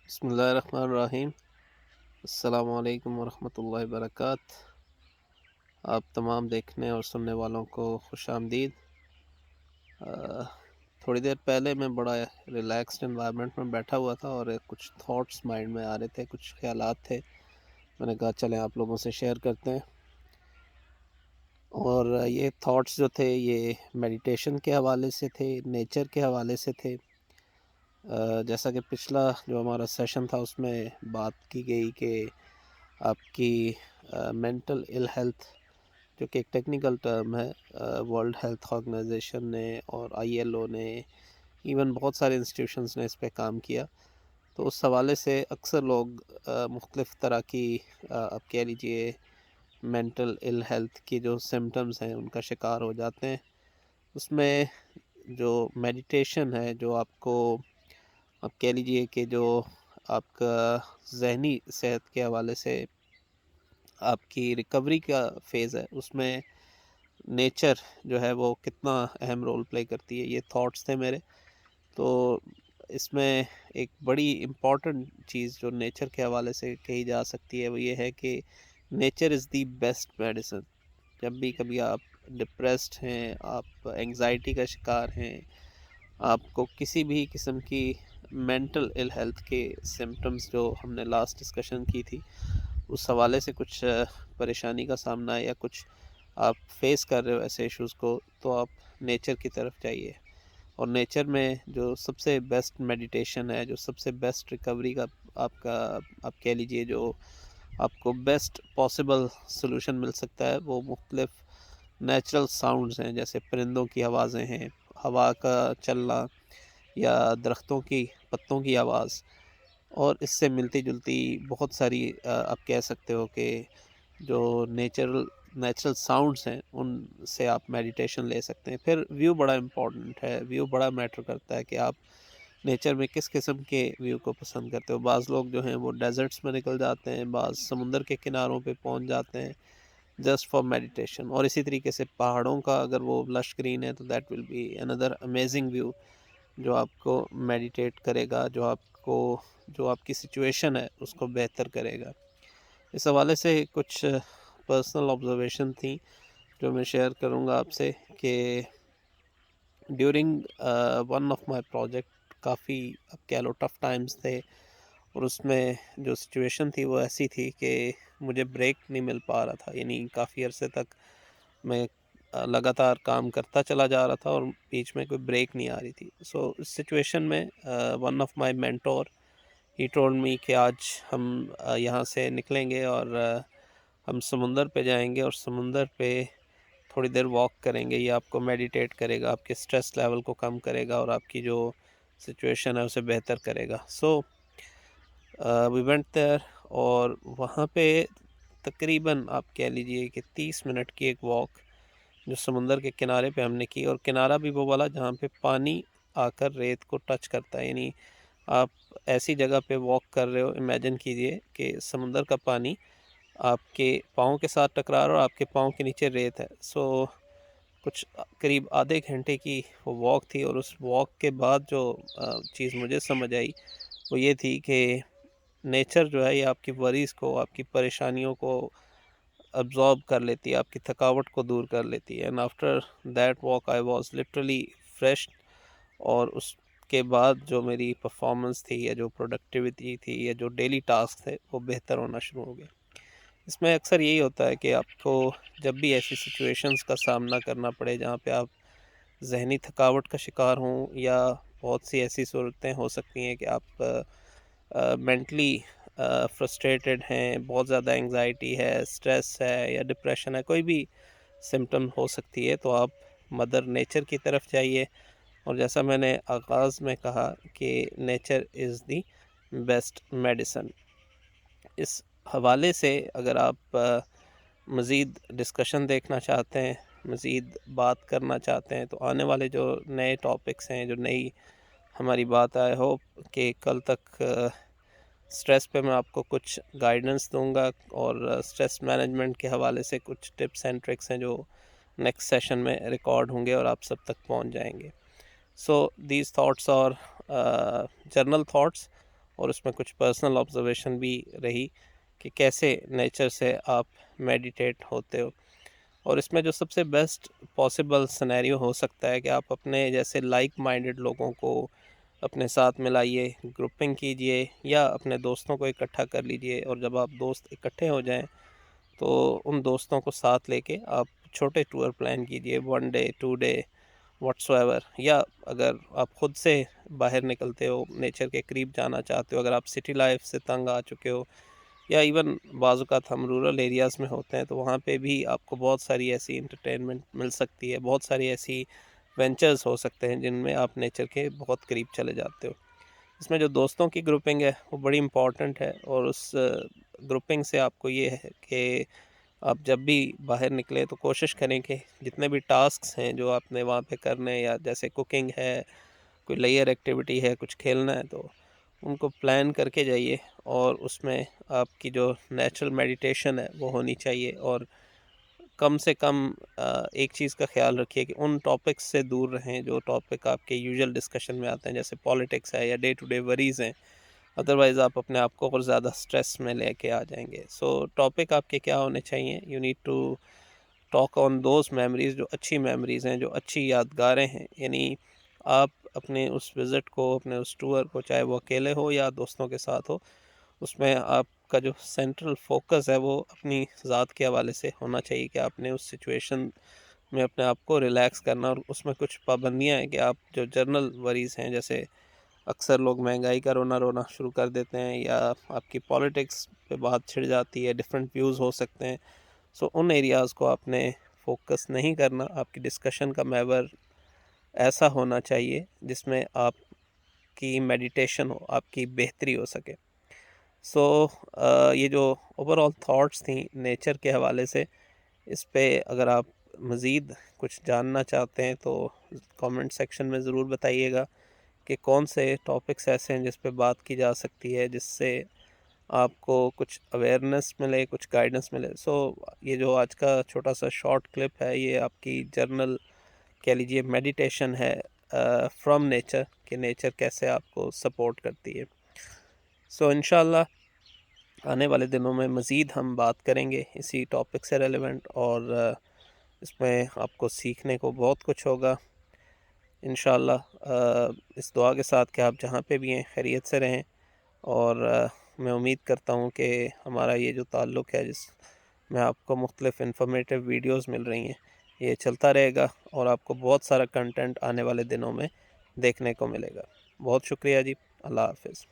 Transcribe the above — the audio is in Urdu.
بسم اللہ الرحمن الرحیم۔ السلام علیکم ورحمۃ اللہ وبرکاتہ۔ آپ تمام دیکھنے اور سننے والوں کو خوش آمدید۔ تھوڑی دیر پہلے میں بڑا ریلیکسڈ انوائرمنٹ میں بیٹھا ہوا تھا اور کچھ تھاٹس مائنڈ میں آ رہے تھے، کچھ خیالات تھے، میں نے کہا چلیں آپ لوگوں سے شیئر کرتے ہیں۔ اور یہ تھاٹس جو تھے یہ میڈیٹیشن کے حوالے سے تھے، نیچر کے حوالے سے تھے۔ جیسا کہ پچھلا جو ہمارا سیشن تھا اس میں بات کی گئی کہ آپ کی مینٹل ایل ہیلتھ، جو کہ ایک ٹیکنیکل ٹرم ہے، ورلڈ ہیلتھ آرگنائزیشن نے اور ILO نے، ایون بہت سارے انسٹیٹیوشنز نے اس پہ کام کیا۔ تو اس حوالے سے اکثر لوگ مختلف طرح کی آپ کہہ لیجئے مینٹل ایل ہیلتھ کی جو سمٹمز ہیں ان کا شکار ہو جاتے ہیں۔ اس میں جو میڈیٹیشن ہے، جو آپ کو آپ کہہ لیجئے کہ جو آپ کا ذہنی صحت کے حوالے سے آپ کی ریکوری کا فیز ہے، اس میں نیچر جو ہے وہ کتنا اہم رول پلے کرتی ہے، یہ تھاٹس تھے میرے۔ تو اس میں ایک بڑی امپورٹنٹ چیز جو نیچر کے حوالے سے کہی جا سکتی ہے وہ یہ ہے کہ nature is the best medicine. جب بھی کبھی آپ ڈپریسڈ ہیں، آپ انگزائٹی کا شکار ہیں، آپ کو کسی بھی قسم کی مینٹل ایل ہیلتھ کے سمٹمز جو ہم نے لاسٹ ڈسکشن کی تھی اس حوالے سے کچھ پریشانی کا سامنا ہے یا کچھ آپ فیس کر رہے ہو ایسے ایشوز کو، تو آپ نیچر کی طرف جائیے۔ اور نیچر میں جو سب سے بیسٹ میڈیٹیشن ہے، جو سب سے بیسٹ ریکوری کا آپ کہہ لیجئے جو آپ کو بیسٹ پاسبل سلوشن مل سکتا ہے، وہ مختلف نیچرل ساؤنڈز ہیں، جیسے پرندوں کی آوازیں ہیں، ہوا کا چلنا یا درختوں کی پتوں کی آواز، اور اس سے ملتی جلتی بہت ساری آپ کہہ سکتے ہو کہ جو نیچرل ساؤنڈز ہیں ان سے آپ میڈیٹیشن لے سکتے ہیں۔ پھر ویو بڑا امپورٹنٹ ہے، ویو بڑا میٹر کرتا ہے کہ آپ نیچر میں کس قسم کے ویو کو پسند کرتے ہو۔ بعض لوگ جو ہیں وہ ڈیزرٹس میں نکل جاتے ہیں، بعض سمندر کے کناروں پہ پہنچ جاتے ہیں جسٹ فار میڈیٹیشن، اور اسی طریقے سے پہاڑوں کا اگر وہ لش گرین ہے تو دیٹ ول بی اندر امیزنگ ویو جو آپ کو میڈیٹیٹ کرے گا، جو آپ کی سچویشن ہے اس کو بہتر کرے گا۔ اس حوالے سے کچھ پرسنل آبزرویشن تھیں جو میں شیئر کروں گا آپ سے کہ during one of my project کافی اب کہہ لو ٹف ٹائمز تھے، اور اس میں جو سچویشن تھی وہ ایسی تھی کہ مجھے بریک نہیں مل پا رہا تھا، یعنی کافی عرصے تک میں لگاتار کام کرتا چلا جا رہا تھا اور بیچ میں کوئی بریک نہیں آ رہی تھی۔ سو اس سچویشن میں one of my mentor he told me کہ آج ہم یہاں سے نکلیں گے اور ہم سمندر پہ جائیں گے اور سمندر پہ تھوڑی دیر واک کریں گے، یہ آپ کو میڈیٹیٹ کرے گا، آپ کے سٹریس لیول کو کم کرے گا اور آپ کی جو سچویشن ہے اسے بہتر کرے گا۔ سو وی وینٹ دیئر، اور وہاں پہ تقریباً آپ کہہ لیجئے کہ 30 منٹ کی ایک واک جو سمندر کے کنارے پہ ہم نے کی، اور کنارہ بھی وہ والا جہاں پہ پانی آ کر ریت کو ٹچ کرتا ہے، یعنی آپ ایسی جگہ پہ واک کر رہے ہو، امیجن کیجئے کہ سمندر کا پانی آپ کے پاؤں کے ساتھ ٹکرا رہا ہے اور آپ کے پاؤں کے نیچے ریت ہے۔ سو کچھ قریب آدھے گھنٹے کی وہ واک تھی، اور اس واک کے بعد جو چیز مجھے سمجھ آئی وہ یہ تھی کہ نیچر جو ہے یہ آپ کی وریز کو، آپ کی پریشانیوں کو ابزارب کر لیتی ہے، آپ کی تھکاوٹ کو دور کر لیتی ہے۔ And after that walk I was literally fresh, اور اس کے بعد جو میری پرفارمنس تھی یا جو پروڈکٹیوٹی تھی یا جو ڈیلی ٹاسک تھے وہ بہتر ہونا شروع ہو گئے۔ اس میں اکثر یہی ہوتا ہے کہ آپ کو جب بھی ایسی سچویشنز کا سامنا کرنا پڑے جہاں پہ آپ ذہنی تھکاوٹ کا شکار ہوں، یا بہت سی ایسی صورتیں ہو سکتی ہیں کہ آپ مینٹلی فرسٹریٹڈ ہیں، بہت زیادہ انگزائٹی ہے، سٹریس ہے یا ڈپریشن ہے، کوئی بھی سمٹم ہو سکتی ہے، تو آپ مدر نیچر کی طرف جائیے۔ اور جیسا میں نے آغاز میں کہا کہ nature is the best medicine. اس حوالے سے اگر آپ مزید ڈسکشن دیکھنا چاہتے ہیں، مزید بات کرنا چاہتے ہیں، تو آنے والے جو نئے ٹاپکس ہیں، جو نئی ہماری بات آئی ہوپ کہ کل تک سٹریس پہ میں آپ کو کچھ گائیڈنس دوں گا، اور سٹریس مینجمنٹ کے حوالے سے کچھ ٹپس اینڈ ٹرکس ہیں جو نیکسٹ سیشن میں ریکارڈ ہوں گے اور آپ سب تک پہنچ جائیں گے۔ سو دیز تھاٹس اور جرنل تھاٹس، اور اس میں کچھ پرسنل آبزرویشن بھی رہی کہ کیسے نیچر سے آپ میڈیٹیٹ ہوتے ہو. اور اس میں جو سب سے بیسٹ پاسبل سنیریو ہو سکتا ہے کہ آپ اپنے جیسے لائک مائنڈڈ لوگوں کو اپنے ساتھ ملائیے، گروپنگ کیجئے، یا اپنے دوستوں کو اکٹھا کر لیجئے، اور جب آپ دوست اکٹھے ہو جائیں تو ان دوستوں کو ساتھ لے کے آپ چھوٹے ٹور پلان کیجئے، 1 ڈے 2 ڈے واٹس ایور. یا اگر آپ خود سے باہر نکلتے ہو، نیچر کے قریب جانا چاہتے ہو، اگر آپ سٹی لائف سے تنگ آ چکے ہو، یا ایون بعض اوقات ہم رورل ایریاز میں ہوتے ہیں تو وہاں پہ بھی آپ کو بہت ساری ایسی انٹرٹینمنٹ مل سکتی ہے، بہت ساری ایسی وینچرز ہو سکتے ہیں جن میں آپ نیچر کے بہت قریب چلے جاتے ہو. اس میں جو دوستوں کی گروپنگ ہے وہ بڑی امپورٹنٹ ہے، اور اس گروپنگ سے آپ کو یہ ہے کہ آپ جب بھی باہر نکلیں تو کوشش کریں کہ جتنے بھی ٹاسکس ہیں جو آپ نے وہاں پہ کرنے، یا جیسے کوکنگ ہے، کوئی لیئر ایکٹیویٹی ہے، کچھ کھیلنا ہے، تو ان کو پلان کر کے جائیے. اور اس میں آپ کی جو نیچرل میڈیٹیشن ہے وہ ہونی چاہیے. اور کم سے کم ایک چیز کا خیال رکھیے کہ ان ٹاپکس سے دور رہیں جو ٹاپک آپ کے یوزول ڈسکشن میں آتے ہیں، جیسے پالیٹکس ہے یا ڈے ٹو ڈے وریز ہیں. ادروائز آپ اپنے آپ کو اور زیادہ سٹریس میں لے کے آ جائیں گے. سو ٹاپک آپ کے کیا ہونے چاہیے؟ You need to talk on those memories جو اچھی میموریز ہیں، جو اچھی یادگاریں ہیں. یعنی آپ اپنے اس وزٹ کو، اپنے اس ٹور کو، چاہے وہ اکیلے ہو یا دوستوں کے ساتھ ہو، اس میں آپ کا جو سینٹرل فوکس ہے وہ اپنی ذات کے حوالے سے ہونا چاہیے کہ آپ نے اس سچویشن میں اپنے آپ کو ریلیکس کرنا. اور اس میں کچھ پابندیاں ہیں کہ آپ جو جرنل وریز ہیں، جیسے اکثر لوگ مہنگائی کا رونا شروع کر دیتے ہیں، یا آپ کی پالیٹکس پہ بات چھڑ جاتی ہے، ڈفرینٹ ویوز ہو سکتے ہیں. سو ان ایریاز کو آپ نے فوکس نہیں کرنا. آپ کی ڈسکشن کا محور ایسا ہونا چاہیے جس میں آپ کی میڈیٹیشن ہو، آپ کی بہتری ہو سکے. سو یہ جو اوور آل تھاٹس تھیں نیچر کے حوالے سے، اس پہ اگر آپ مزید کچھ جاننا چاہتے ہیں تو کامنٹ سیکشن میں ضرور بتائیے گا کہ کون سے ٹاپکس ایسے ہیں جس پہ بات کی جا سکتی ہے، جس سے آپ کو کچھ اویئرنیس ملے، کچھ گائیڈنس ملے. سو یہ جو آج کا چھوٹا سا شارٹ کلپ ہے، یہ آپ کی جرنل کہہ لیجیے میڈیٹیشن ہے فرام نیچر، کہ نیچر کیسے آپ کو سپورٹ کرتی ہے. سو انشاءاللہ آنے والے دنوں میں مزید ہم بات کریں گے اسی ٹاپک سے ریلیونٹ، اور اس میں آپ کو سیکھنے کو بہت کچھ ہوگا انشاءاللہ. اس دعا کے ساتھ کہ آپ جہاں پہ بھی ہیں خیریت سے رہیں. اور میں امید کرتا ہوں کہ ہمارا یہ جو تعلق ہے، جس میں آپ کو مختلف انفارمیٹیو ویڈیوز مل رہی ہیں، یہ چلتا رہے گا، اور آپ کو بہت سارا کنٹینٹ آنے والے دنوں میں دیکھنے کو ملے گا. بہت شکریہ جی. اللہ حافظ.